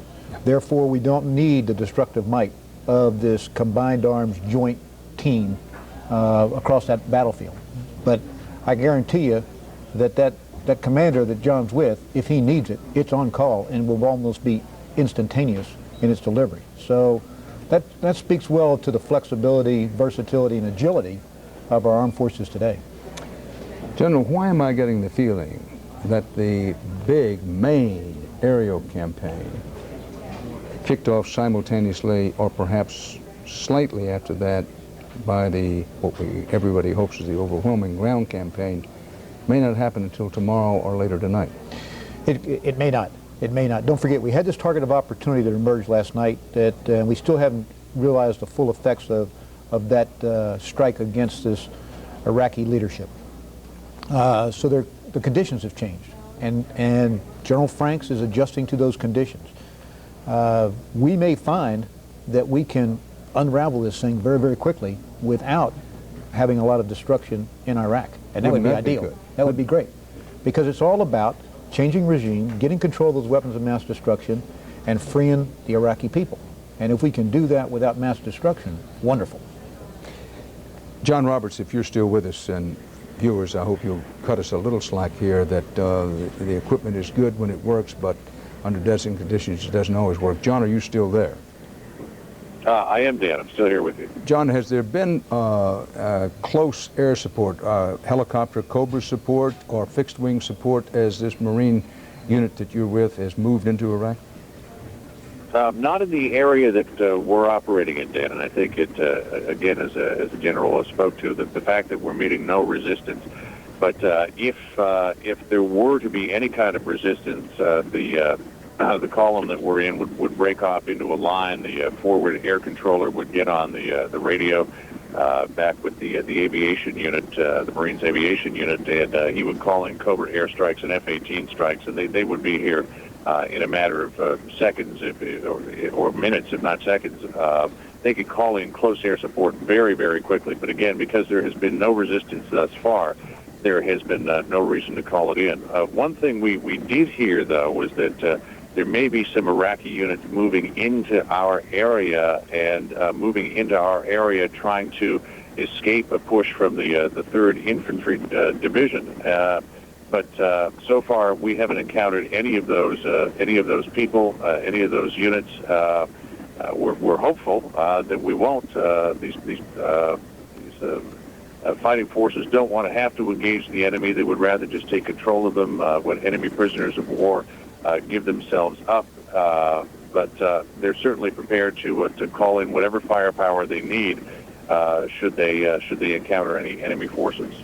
Therefore, we don't need the destructive might of this combined arms joint team across that battlefield. But I guarantee you that commander that John's with, if he needs it, it's on call and will almost be instantaneous in its delivery. So that speaks well to the flexibility, versatility, and agility of our armed forces today. General, why am I getting the feeling that the big main aerial campaign kicked off simultaneously or perhaps slightly after that by what everybody hopes is the overwhelming ground campaign may not happen until tomorrow or later tonight? It may not. it may not. Don't forget, we had this target of opportunity that emerged last night that we still haven't realized the full effects of that strike against this Iraqi leadership. So the conditions have changed, and General Franks is adjusting to those conditions. We may find that we can unravel this thing very, very quickly without having a lot of destruction in Iraq, and that would be ideal. That would be great, because it's all about changing regime, getting control of those weapons of mass destruction, and freeing the Iraqi people. And if we can do that without mass destruction, wonderful. John Roberts, if you're still with us, and viewers, I hope you'll cut us a little slack here, that the equipment is good when it works, but under desert conditions it doesn't always work. John, are you still there? I am, Dan. I'm still here with you. John, has there been close air support, helicopter Cobra support, or fixed-wing support as this Marine unit that you're with has moved into Iraq? Not in the area that we're operating in, Dan, and I think it, again, as the General spoke to, the fact that we're meeting no resistance. But if there were to be any kind of resistance, the column that we're in would break off into a line. The forward air controller would get on the radio back with the aviation unit, the Marines aviation unit, and he would call in Cobra airstrikes and F-18 strikes, and they would be here in a matter of seconds or minutes, if not seconds. They could call in close air support very, very quickly. But again, because there has been no resistance thus far, there has been no reason to call it in. One thing we did hear, though, was that there may be some Iraqi units moving into our area and trying to escape a push from the 3rd Infantry Division. But so far, we haven't encountered any of those people, any of those units. We're hopeful that we won't. These fighting forces don't want to have to engage the enemy. They would rather just take control of them when enemy prisoners of war give themselves up. But they're certainly prepared to call in whatever firepower they need should they encounter any enemy forces.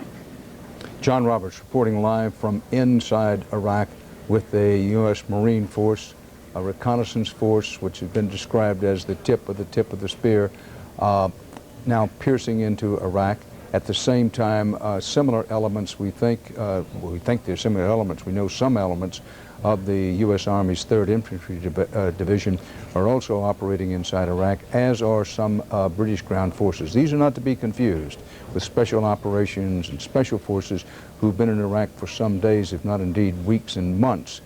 John Roberts reporting live from inside Iraq with a U.S. Marine force, a reconnaissance force, which has been described as the tip of the spear, now piercing into Iraq. At the same time, similar elements, we think there's similar elements. We know some elements of the U.S. Army's 3rd Infantry Division are also operating inside Iraq, as are some British ground forces. These are not to be confused with special operations and special forces who've been in Iraq for some days, if not indeed weeks and months,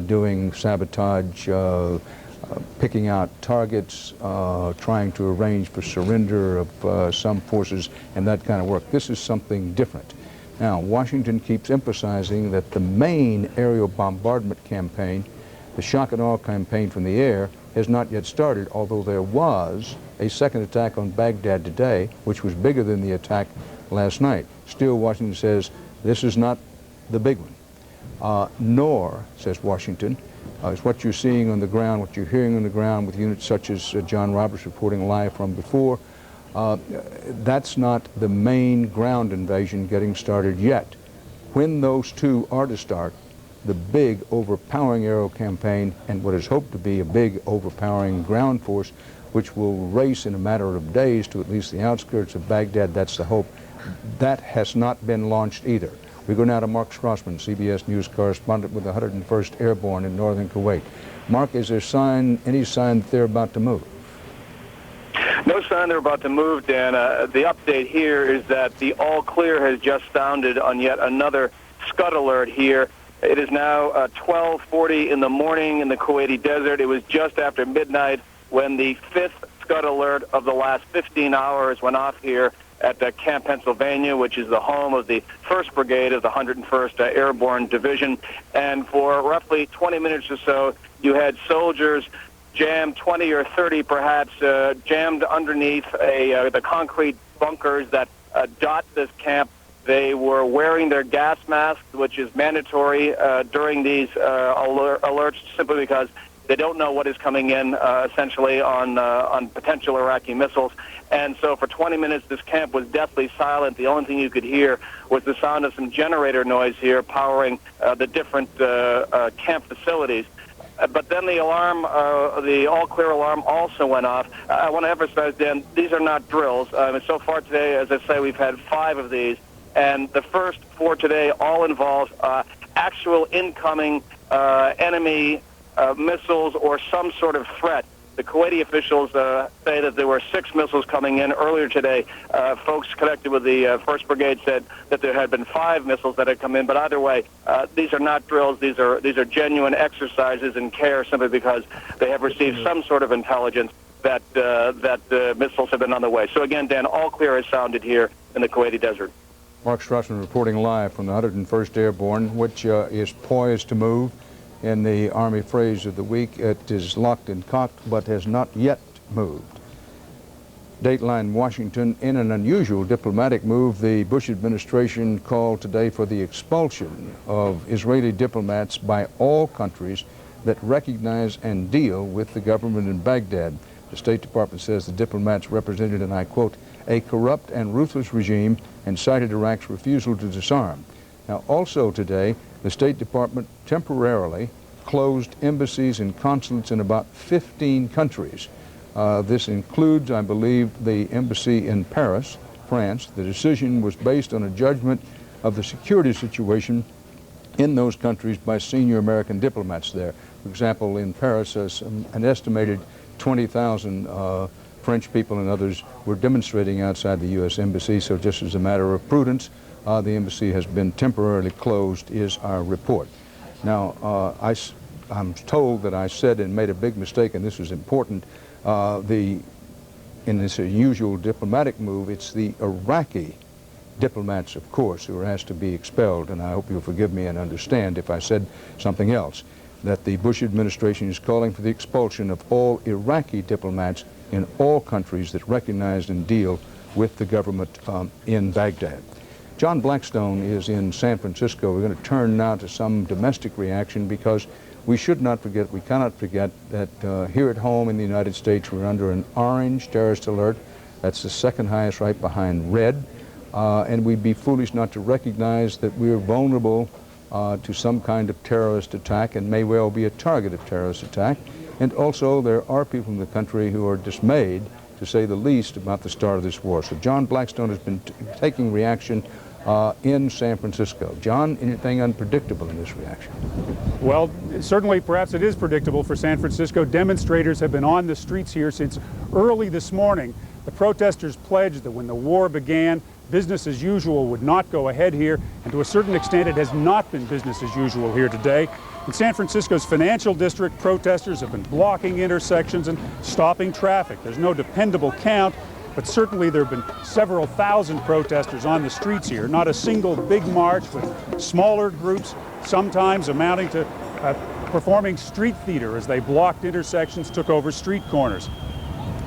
doing sabotage, picking out targets, trying to arrange for surrender of some forces and that kind of work. This is something different. Now, Washington keeps emphasizing that the main aerial bombardment campaign, the shock and awe campaign from the air, has not yet started, although there was a second attack on Baghdad today, which was bigger than the attack last night. Still, Washington says this is not the big one. Nor, says Washington, is what you're seeing on the ground, what you're hearing on the ground with units such as John Roberts reporting live from before, that's not the main ground invasion getting started yet. When those two are to start, the big overpowering aerial campaign and what is hoped to be a big overpowering ground force, which will race in a matter of days to at least the outskirts of Baghdad, that's the hope. That has not been launched either. We go now to Mark Strassman, CBS News correspondent with the 101st Airborne in northern Kuwait. Mark, is there any sign that they're about to move? No sign they're about to move, Dan. The update here is that the all clear has just sounded on yet another Scud alert here. It is now 12:40 in the morning in the Kuwaiti desert. It was just after midnight when the 5th Scud alert of the last 15 hours went off here at Camp Pennsylvania, which is the home of the 1st Brigade of the 101st Airborne Division. And for roughly 20 minutes or so, you had soldiers jammed, 20 or 30 perhaps, jammed underneath the concrete bunkers that dot this camp. They were wearing their gas masks, which is mandatory during these alerts, simply because they don't know what is coming in, essentially, on potential Iraqi missiles. And so for 20 minutes, this camp was deathly silent. The only thing you could hear was the sound of some generator noise here powering the different camp facilities. But then the alarm, the all-clear alarm also went off. I want to emphasize, Dan, these are not drills. So far today, as I say, we've had 5 of these, and the first 4 today all involve actual incoming enemy missiles or some sort of threat. The Kuwaiti officials say that there were 6 missiles coming in earlier today. Folks connected with the 1st Brigade said that there had been 5 missiles that had come in. But either way, these are not drills. These are genuine exercises in care, simply because they have received some sort of intelligence that missiles have been on the way. So again, Dan, all clear has sounded here in the Kuwaiti desert. Mark Strassman reporting live from the 101st Airborne, which is poised to move. In the Army phrase of the week, it is locked and cocked, but has not yet moved. Dateline Washington, in an unusual diplomatic move, the Bush administration called today for the expulsion of Israeli diplomats by all countries that recognize and deal with the government in Baghdad. The State Department says the diplomats represented, and I quote, a corrupt and ruthless regime, and cited Iraq's refusal to disarm. Now, also today, the State Department temporarily closed embassies and consulates in about 15 countries. This includes, I believe, the embassy in Paris, France. The decision was based on a judgment of the security situation in those countries by senior American diplomats there. For example, in Paris, an estimated 20,000 French people and others were demonstrating outside the U.S. Embassy, so just as a matter of prudence, the embassy has been temporarily closed, is our report. Now, I'm told that I said and made a big mistake, and this is important. In this unusual diplomatic move, it's the Iraqi diplomats, of course, who are asked to be expelled, and I hope you'll forgive me and understand if I said something else, that the Bush administration is calling for the expulsion of all Iraqi diplomats in all countries that recognize and deal with the government in Baghdad. John Blackstone is in San Francisco. We're going to turn now to some domestic reaction, because we should not forget, we cannot forget that here at home in the United States, we're under an orange terrorist alert. That's the second highest, right behind red. And we'd be foolish not to recognize that we're vulnerable to some kind of terrorist attack, and may well be a target of terrorist attack. And also, there are people in the country who are dismayed, to say the least, about the start of this war. So John Blackstone has been taking reaction in San Francisco. John, anything unpredictable in this reaction? Well, certainly, perhaps it is predictable for San Francisco. Demonstrators have been on the streets here since early this morning. The protesters pledged that when the war began, business as usual would not go ahead here, and to a certain extent it has not been business as usual here today. In San Francisco's financial district, protesters have been blocking intersections and stopping traffic. There's no dependable count, but certainly there have been several thousand protesters on the streets here. Not a single big march, with smaller groups, sometimes amounting to performing street theater as they blocked intersections, took over street corners.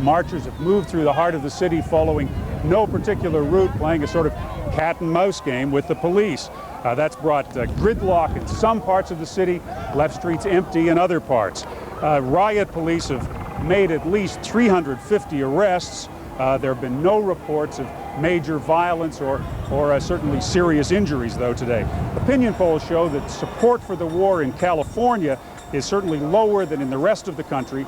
Marchers have moved through the heart of the city following no particular route, playing a sort of cat and mouse game with the police. That's brought gridlock in some parts of the city, left streets empty in other parts. Riot police have made at least 350 arrests. There have been no reports of major violence or certainly serious injuries, though, today. Opinion polls show that support for the war in California is certainly lower than in the rest of the country,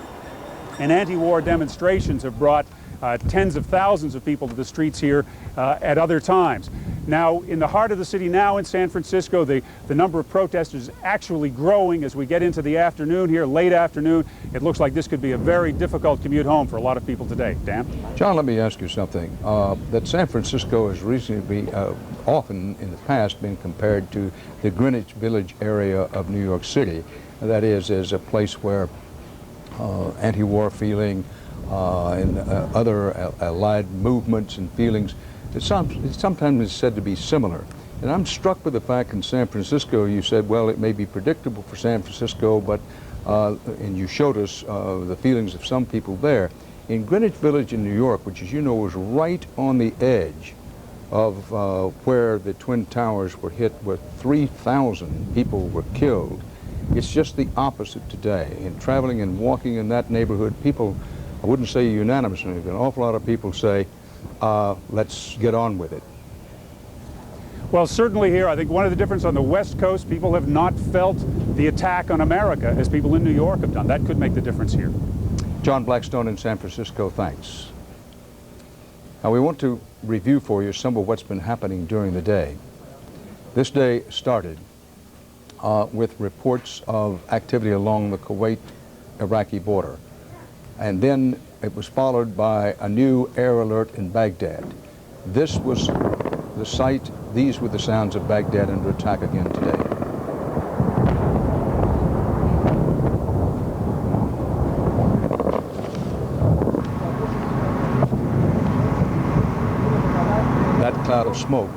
and anti-war demonstrations have brought tens of thousands of people to the streets here at other times. Now, in the heart of the city now in San Francisco, the number of protesters is actually growing as we get into the afternoon here, late afternoon. It looks like this could be a very difficult commute home for a lot of people today. Dan? John, let me ask you something. That San Francisco has recently often in the past been compared to the Greenwich Village area of New York City. That is, as a place where anti-war feeling and other allied movements and feelings, it sometimes is said to be similar. And I'm struck with the fact in San Francisco, you said, well, it may be predictable for San Francisco, but, and you showed us the feelings of some people there. In Greenwich Village in New York, which, as you know, was right on the edge of where the Twin Towers were hit, where 3,000 people were killed, it's just the opposite today. In traveling and walking in that neighborhood, people, I wouldn't say unanimously, but an awful lot of people say, let's get on with it. Well, certainly here, I think one of the differences on the West Coast, people have not felt the attack on America, as people in New York have done. That could make the difference here. John Blackstone in San Francisco, thanks. Now we want to review for you some of what's been happening during the day. This day started with reports of activity along the Kuwait-Iraqi border. And then it was followed by a new air alert in Baghdad. This was the site, these were the sounds of Baghdad under attack again today. That cloud of smoke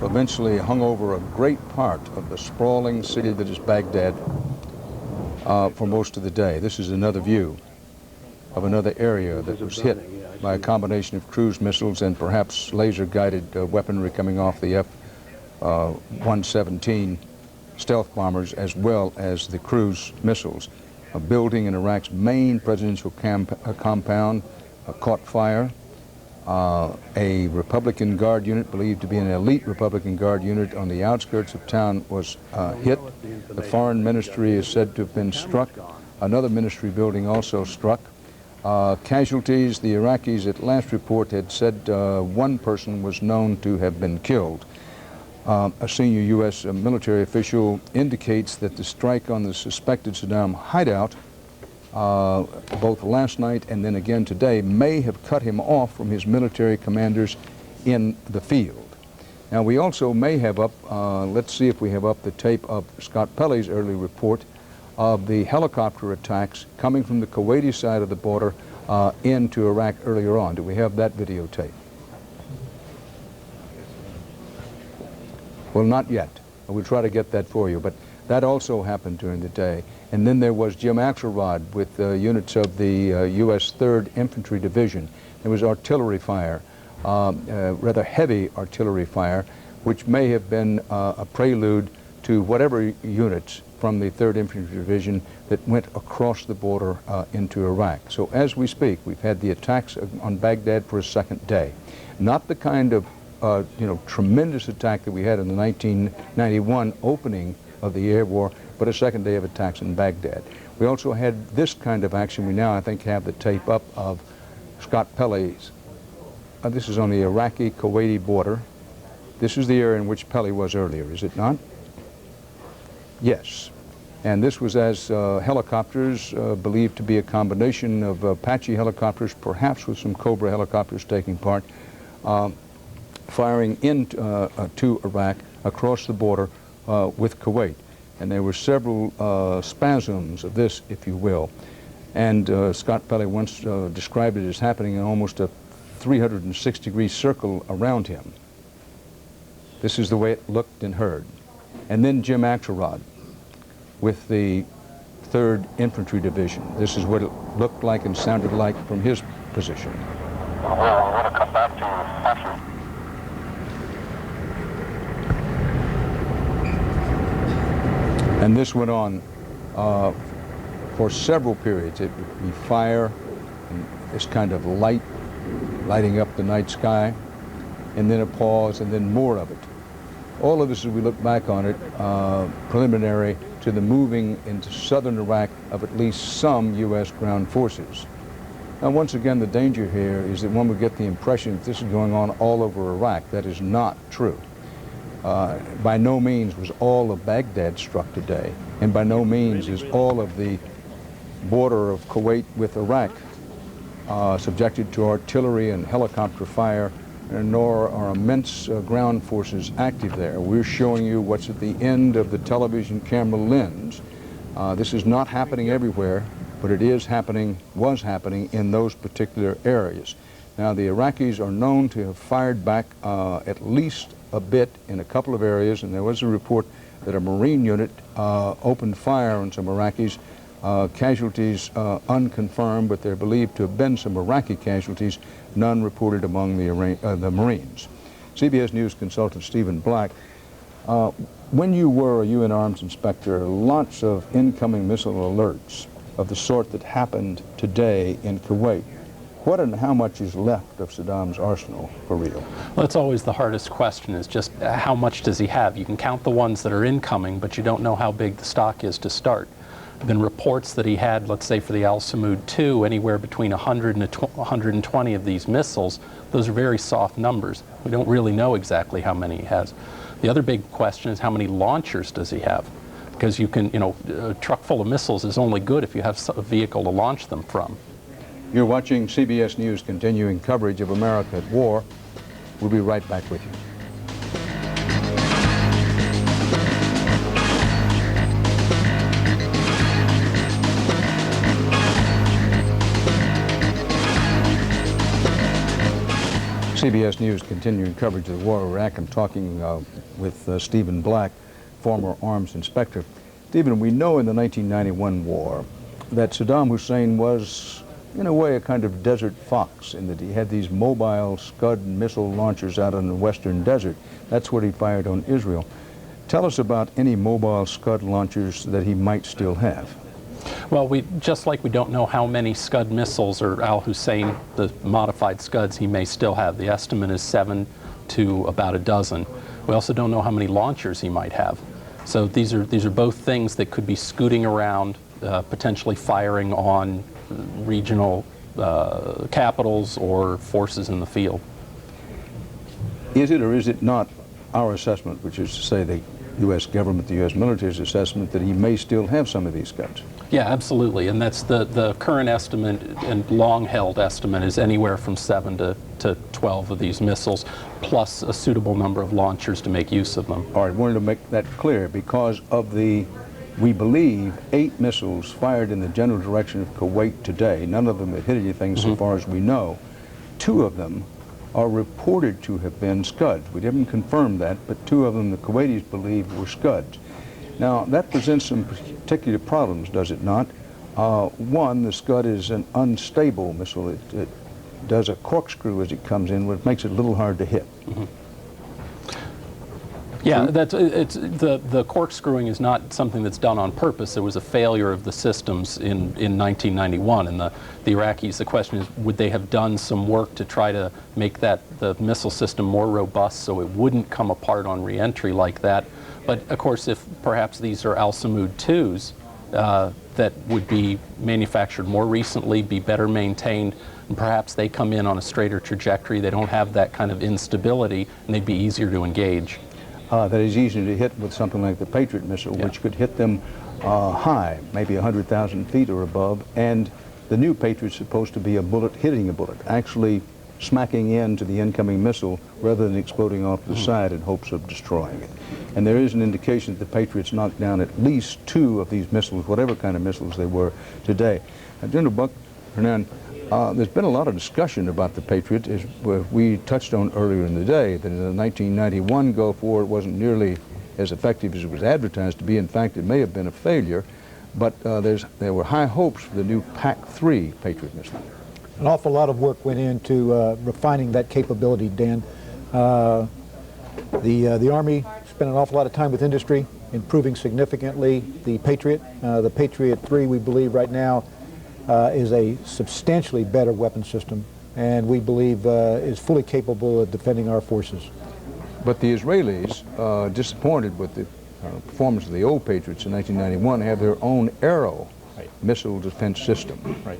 eventually hung over a great part of the sprawling city that is Baghdad for most of the day. This is another view of another area that was hit by a combination of cruise missiles and perhaps laser-guided weaponry coming off the F-117 stealth bombers, as well as the cruise missiles. A building in Iraq's main presidential compound caught fire. A Republican Guard unit, believed to be an elite Republican Guard unit on the outskirts of town, was hit. The foreign ministry is said to have been struck. Another ministry building also struck. Casualties, the Iraqis at last report had said one person was known to have been killed. A senior U.S. military official indicates that the strike on the suspected Saddam hideout, both last night and then again today, may have cut him off from his military commanders in the field. Now we also may have up, let's see if we have up the tape of Scott Pelley's early report of the helicopter attacks coming from the Kuwaiti side of the border into Iraq earlier on. Do we have that videotape? Well, not yet. We'll try to get that for you, but that also happened during the day. And then there was Jim Axelrod with units of the U.S. 3rd Infantry Division. There was artillery fire, rather heavy artillery fire, which may have been a prelude to whatever units from the 3rd Infantry Division that went across the border into Iraq. So as we speak, we've had the attacks on Baghdad for a second day. Not the kind of tremendous attack that we had in the 1991 opening of the air war, but a second day of attacks in Baghdad. We also had this kind of action. We now, I think, have the tape up of Scott Pelley's. This is on the Iraqi-Kuwaiti border. This is the area in which Pelley was earlier, is it not? Yes. And this was as helicopters, believed to be a combination of Apache helicopters, perhaps with some Cobra helicopters taking part, firing into Iraq across the border with Kuwait. And there were several spasms of this, if you will. And Scott Pelley once described it as happening in almost a 360-degree circle around him. This is the way it looked and heard. And then Jim Axelrod with the 3rd Infantry Division. This is what it looked like and sounded like from his position. Well, we're going to come back to after. And this went on for several periods. It would be fire, and this kind of light lighting up the night sky, and then a pause, and then more of it. All of this, as we look back on it, preliminary to the moving into southern Iraq of at least some U.S. ground forces. Now, once again, the danger here is that one would get the impression that this is going on all over Iraq. That is not true. By no means was all of Baghdad struck today, and by no means is all of the border of Kuwait with Iraq subjected to artillery and helicopter fire, nor are immense ground forces active there. We're showing you what's at the end of the television camera lens. This is not happening everywhere, but it is happening, was happening in those particular areas. Now, the Iraqis are known to have fired back at least a bit in a couple of areas, and there was a report that a Marine unit opened fire on some Iraqis. Casualties unconfirmed, but they're believed to have been some Iraqi casualties, none reported among the Marines. CBS News consultant Stephen Black, when you were a UN arms inspector, lots of incoming missile alerts of the sort that happened today in Kuwait. What and how much is left of Saddam's arsenal for real? Well, that's always the hardest question, is just how much does he have? You can count the ones that are incoming, but you don't know how big the stock is to start. There have been reports that he had, let's say for the Al-Samud 2, anywhere between 100 and 120 of these missiles. Those are very soft numbers. We don't really know exactly how many he has. The other big question is how many launchers does he have? Because you can, a truck full of missiles is only good if you have a vehicle to launch them from. You're watching CBS News continuing coverage of America at war. We'll be right back with you. CBS News continuing coverage of the war in Iraq. I'm talking with Stephen Black, former arms inspector. Stephen, we know in the 1991 war that Saddam Hussein was, in a way, a kind of desert fox, in that he had these mobile Scud missile launchers out in the western desert. That's what he fired on Israel. Tell us about any mobile Scud launchers that he might still have. Well, just like we don't know how many Scud missiles or Al-Hussein, the modified Scuds, he may still have. The estimate is 7 to about a dozen. We also don't know how many launchers he might have. So these are both things that could be scooting around, potentially firing on regional capitals or forces in the field. Is it or is it not our assessment, which is to say the U.S. government, the U.S. military's assessment, that he may still have some of these Scuds? Yeah, absolutely, and that's the current estimate and long-held estimate is anywhere from 7 to 12 of these missiles, plus a suitable number of launchers to make use of them. All right, I wanted to make that clear because of the, we believe, 8 missiles fired in the general direction of Kuwait today. None of them have hit anything so far as we know. 2 of them are reported to have been Scuds. We didn't confirm that, but 2 of them the Kuwaitis believe were Scuds. Now, that presents some particular problems, does it not? One, the Scud is an unstable missile. It does a corkscrew as it comes in, which makes it a little hard to hit. Yeah, the corkscrewing is not something that's done on purpose. It was a failure of the systems in 1991, and the Iraqis, the question is, would they have done some work to try to make the missile system more robust so it wouldn't come apart on re-entry like that? But of course, if perhaps these are Al-Samud 2s that would be manufactured more recently, be better maintained, and perhaps they come in on a straighter trajectory, they don't have that kind of instability, and they'd be easier to engage. That is easier to hit with something like the Patriot missile, which could hit them high, maybe 100,000 feet or above, and the new Patriot's supposed to be a bullet hitting a bullet, actually smacking into the incoming missile rather than exploding off the side in hopes of destroying it. And there is an indication that the Patriots knocked down at least 2 of these missiles, whatever kind of missiles they were today. General Buck, Hernan, there's been a lot of discussion about the Patriot, as we touched on earlier in the day, that in the 1991 Gulf War it wasn't nearly as effective as it was advertised to be. In fact, it may have been a failure, but there were high hopes for the new PAC-3 Patriot missile. An awful lot of work went into refining that capability, Dan. The Army spent an awful lot of time with industry, improving significantly the Patriot. The Patriot 3, we believe right now, is a substantially better weapon system, and we believe is fully capable of defending our forces. But the Israelis, disappointed with the performance of the old Patriots in 1991, have their own Arrow missile defense system. Right.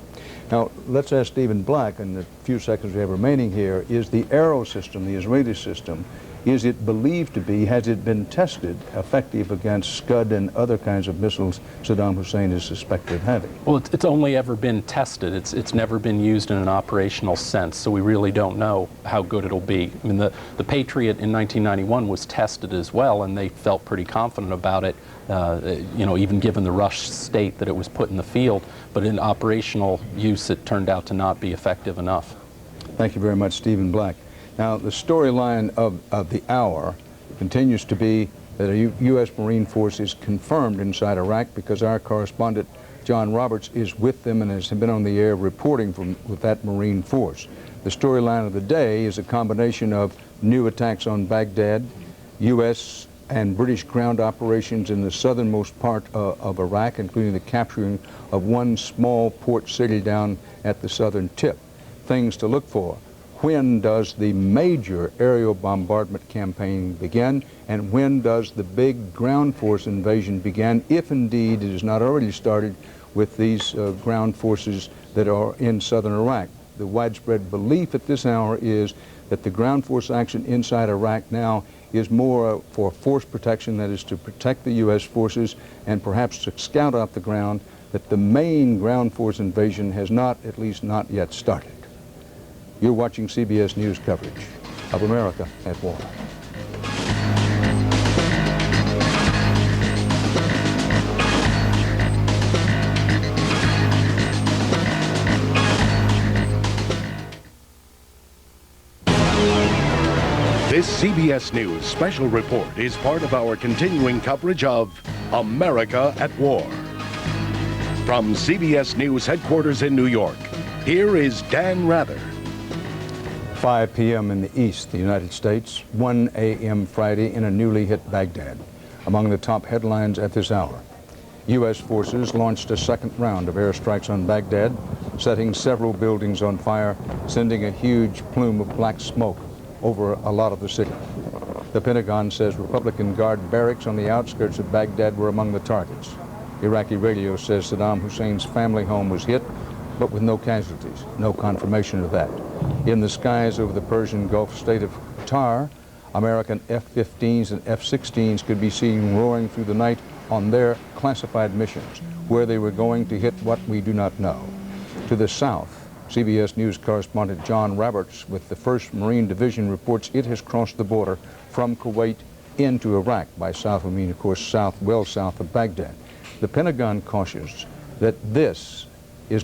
Now, let's ask Stephen Black, in the few seconds we have remaining here, is the Arrow system, the Israeli system, is it believed to be, has it been tested, effective against Scud and other kinds of missiles Saddam Hussein is suspected of having? Well, it's only ever been tested. It's never been used in an operational sense, so we really don't know how good it'll be. I mean, the Patriot in 1991 was tested as well, and they felt pretty confident about it, even given the rushed state that it was put in the field. But in operational use, it turned out to not be effective enough. Thank you very much, Stephen Black. Now, the storyline of the hour continues to be that a U.S. Marine force is confirmed inside Iraq because our correspondent, John Roberts, is with them and has been on the air reporting with that Marine force. The storyline of the day is a combination of new attacks on Baghdad, U.S. and British ground operations in the southernmost part of Iraq, including the capturing of one small port city down at the southern tip. things to look for. When does the major aerial bombardment campaign begin, and when does the big ground force invasion begin, if indeed it is not already started with these ground forces that are in southern Iraq? The widespread belief at this hour is that the ground force action inside Iraq now is more for force protection, that is to protect the U.S. forces and perhaps to scout out the ground, that the main ground force invasion has not, at least not yet started. You're watching CBS News coverage of America at War. This CBS News special report is part of our continuing coverage of America at War. From CBS News headquarters in New York, here is Dan Rather. 5 p.m. in the east, the United States, 1 a.m. Friday in a newly hit Baghdad. Among the top headlines at this hour, U.S. forces launched a second round of airstrikes on Baghdad, setting several buildings on fire, sending a huge plume of black smoke over a lot of the city. The Pentagon says Republican Guard barracks on the outskirts of Baghdad were among the targets. Iraqi radio says Saddam Hussein's family home was hit, but with no casualties. No confirmation of that. In the skies over the Persian Gulf state of Qatar, American F-15s and F-16s could be seen roaring through the night on their classified missions. Where they were going to hit what, we do not know. To the south, CBS News correspondent John Roberts with the 1st Marine Division reports it has crossed the border from Kuwait into Iraq. By south, I mean, of course, south, well south of Baghdad. The Pentagon cautions that this